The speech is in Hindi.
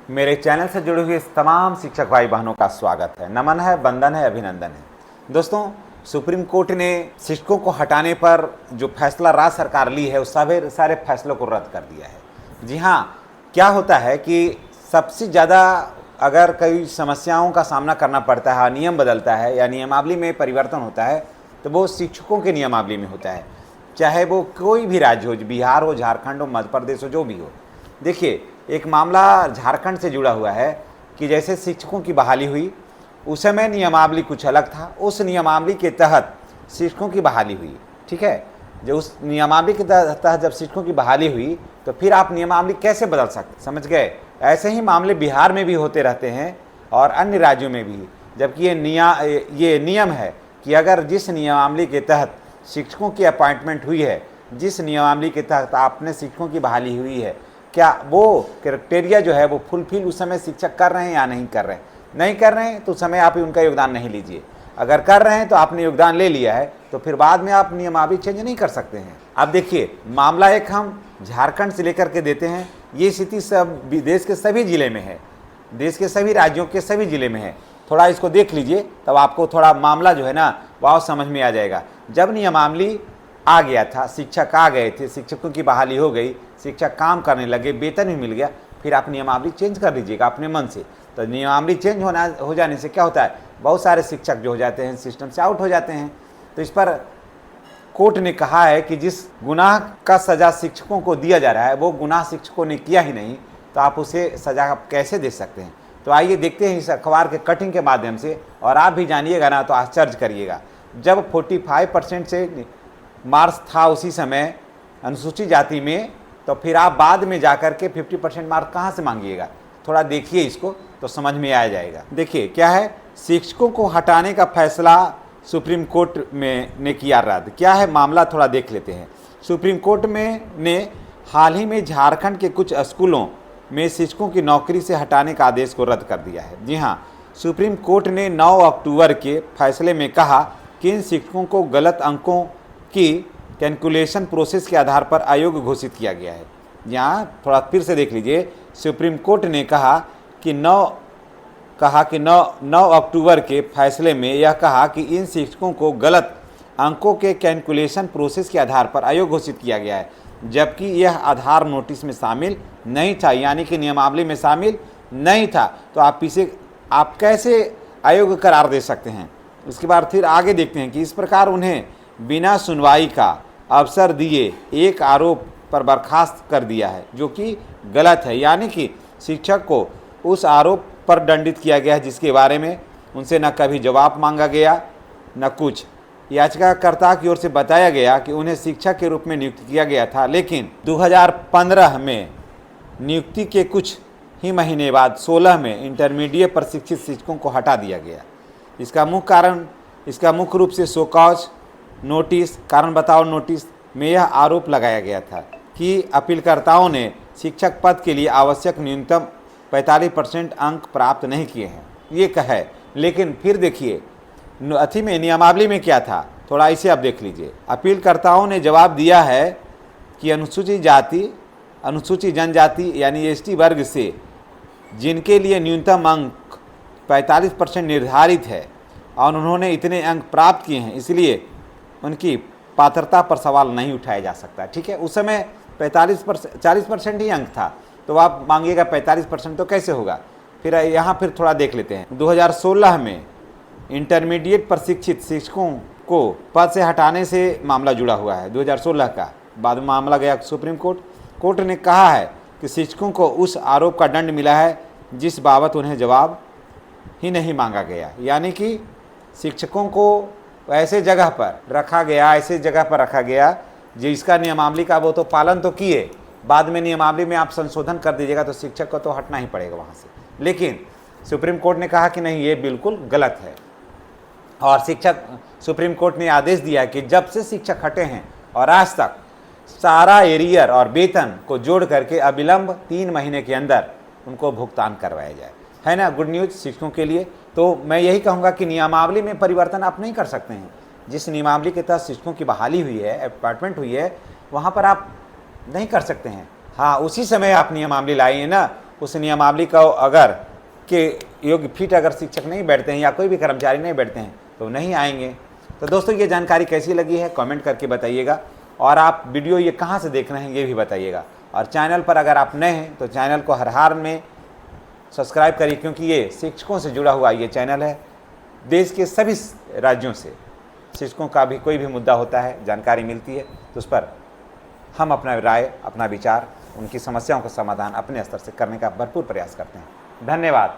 मेरे चैनल से जुड़े हुए तमाम शिक्षक भाई बहनों का स्वागत है। नमन है, वंदन है, अभिनंदन है। दोस्तों, सुप्रीम कोर्ट ने शिक्षकों को हटाने पर जो फैसला राज्य सरकार ली है उस सारे फैसलों को रद्द कर दिया है। जी हाँ, क्या होता है कि सबसे ज़्यादा अगर कई समस्याओं का सामना करना पड़ता है, नियम बदलता है या नियमावली में परिवर्तन होता है, तो वो शिक्षकों के नियमावली में होता है। चाहे वो कोई भी राज्य हो, बिहार हो, झारखंड हो, मध्य प्रदेश हो, जो भी हो। देखिए, एक मामला झारखंड से जुड़ा हुआ है कि जैसे शिक्षकों की बहाली हुई, उस समय नियमावली कुछ अलग था। उस नियमावली के तहत शिक्षकों की बहाली हुई, ठीक है। जो उस नियमावली के तहत जब शिक्षकों की बहाली हुई तो फिर आप नियमावली कैसे बदल सकते, समझ गए। ऐसे ही मामले बिहार में भी होते रहते हैं और अन्य राज्यों में भी, जबकि ये नियम है कि अगर जिस नियमावली के तहत शिक्षकों की अपॉइंटमेंट हुई है, जिस नियमावली के तहत आपने शिक्षकों की बहाली हुई है, क्या वो क्राइटेरिया जो है वो फुलफिल उस समय शिक्षक कर रहे हैं या नहीं कर रहे हैं। नहीं कर रहे हैं तो उस समय आप उनका योगदान नहीं लीजिए। अगर कर रहे हैं तो आपने योगदान ले लिया है तो फिर बाद में आप नियमावली चेंज नहीं कर सकते हैं। अब देखिए, मामला एक हम झारखंड से लेकर के देते हैं। ये स्थिति सब देश के सभी जिले में है, देश के सभी राज्यों के सभी जिले में है। थोड़ा इसको देख लीजिए, तब आपको थोड़ा मामला जो है ना वह समझ में आ जाएगा। जब नियमावली आ गया था, शिक्षक आ गए थे, शिक्षकों की बहाली हो गई, शिक्षक काम करने लगे, वेतन भी मिल गया, फिर आप नियमावली चेंज कर लीजिएगा अपने मन से। तो नियमावली चेंज हो जाने से क्या होता है, बहुत सारे शिक्षक जो हो जाते हैं सिस्टम से आउट हो जाते हैं। तो इस पर कोर्ट ने कहा है कि जिस गुनाह का सज़ा शिक्षकों को दिया जा रहा है वो गुनाह शिक्षकों ने किया ही नहीं, तो आप उसे सज़ा आप कैसे दे सकते हैं। तो आइए देखते हैं इस अखबार के कटिंग के माध्यम से, और आप भी जानिएगा ना तो आश्चर्य करिएगा। जब 45% से मार्क्स था उसी समय अनुसूचित जाति में, तो फिर आप बाद में जाकर के 50% मार्क्स कहाँ से मांगिएगा। थोड़ा देखिए इसको तो समझ में आ जाएगा। देखिए क्या है, शिक्षकों को हटाने का फैसला सुप्रीम कोर्ट में ने किया रद्द। क्या है मामला, थोड़ा देख लेते हैं। सुप्रीम कोर्ट ने हाल ही में झारखंड के कुछ स्कूलों में शिक्षकों की नौकरी से हटाने का आदेश को रद्द कर दिया है। जी हाँ, सुप्रीम कोर्ट ने 9 अक्टूबर के फैसले में कहा कि इन शिक्षकों को गलत अंकों की कैलकुलेशन प्रोसेस के आधार पर अयोग्य घोषित किया गया है। यहाँ थोड़ा फिर से देख लीजिए। सुप्रीम कोर्ट ने कहा कि 9 अक्टूबर के फैसले में यह कहा कि इन शिक्षकों को गलत अंकों के कैलकुलेशन प्रोसेस के आधार पर अयोग्य घोषित किया गया है, जबकि यह आधार नोटिस में शामिल नहीं था, यानी कि नियमावली में शामिल नहीं था। तो आप कैसे अयोग्य करार दे सकते हैं। उसके बाद फिर आगे देखते हैं कि इस प्रकार उन्हें बिना सुनवाई का अवसर दिए एक आरोप पर बर्खास्त कर दिया है, जो कि गलत है। यानी कि शिक्षक को उस आरोप पर दंडित किया गया है जिसके बारे में उनसे न कभी जवाब मांगा गया न कुछ। याचिकाकर्ता की ओर से बताया गया कि उन्हें शिक्षक के रूप में नियुक्त किया गया था, लेकिन 2015 में नियुक्ति के कुछ ही महीने बाद 16 में इंटरमीडिएट प्रशिक्षित शिक्षकों को हटा दिया गया। इसका मुख्य रूप से शोकॉज नोटिस, कारण बताओ नोटिस में यह आरोप लगाया गया था कि अपीलकर्ताओं ने शिक्षक पद के लिए आवश्यक न्यूनतम 45% अंक प्राप्त नहीं किए हैं, ये कहे। लेकिन फिर देखिए अथी में नियमावली में क्या था, थोड़ा इसे आप देख लीजिए। अपीलकर्ताओं ने जवाब दिया है कि अनुसूचित जनजाति यानी एसटी वर्ग से जिनके लिए न्यूनतम अंक 45% निर्धारित है और उन्होंने इतने अंक प्राप्त किए हैं, इसलिए उनकी पात्रता पर सवाल नहीं उठाया जा सकता। ठीक है, उस समय 40% ही अंक था, तो आप मांगिएगा 45%, तो कैसे होगा। फिर यहाँ फिर थोड़ा देख लेते हैं। 2016 में इंटरमीडिएट प्रशिक्षित शिक्षकों को पद से हटाने से मामला जुड़ा हुआ है, 2016 का। बाद में मामला गया सुप्रीम कोर्ट ने कहा है कि शिक्षकों को उस आरोप का दंड मिला है जिस बाबत उन्हें जवाब ही नहीं मांगा गया। यानी कि शिक्षकों को ऐसे जगह पर रखा गया जिसका नियमावली का वो तो पालन तो किए, बाद में नियमावली में आप संशोधन कर दीजिएगा तो शिक्षक को तो हटना ही पड़ेगा वहाँ से। लेकिन सुप्रीम कोर्ट ने कहा कि नहीं, ये बिल्कुल गलत है। और सुप्रीम कोर्ट ने आदेश दिया कि जब से शिक्षक हटे हैं और आज तक सारा एरियर और वेतन को जोड़ करके अविलंब 3 महीने के अंदर उनको भुगतान करवाया जाए। है ना गुड न्यूज़ शिक्षकों के लिए। तो मैं यही कहूँगा कि नियमावली में परिवर्तन आप नहीं कर सकते हैं। जिस नियमावली के तहत शिक्षकों की बहाली हुई है, अपॉइंटमेंट हुई है, वहाँ पर आप नहीं कर सकते हैं। हाँ, उसी समय आप नियमावली लाइए ना, उस नियमावली का अगर के योग्य फिट अगर शिक्षक नहीं बैठते हैं या कोई भी कर्मचारी नहीं बैठते हैं तो नहीं आएंगे। तो दोस्तों ये जानकारी कैसी लगी है कमेंट करके बताइएगा, और आप वीडियो ये कहाँ से देख रहे हैं ये भी बताइएगा। और चैनल पर अगर आप नए हैं तो चैनल को हर हाल में सब्सक्राइब करिए, क्योंकि ये शिक्षकों से जुड़ा हुआ ये चैनल है। देश के सभी राज्यों से शिक्षकों का भी कोई भी मुद्दा होता है, जानकारी मिलती है, तो उस पर हम अपना राय, अपना विचार, उनकी समस्याओं का समाधान अपने स्तर से करने का भरपूर प्रयास करते हैं। धन्यवाद।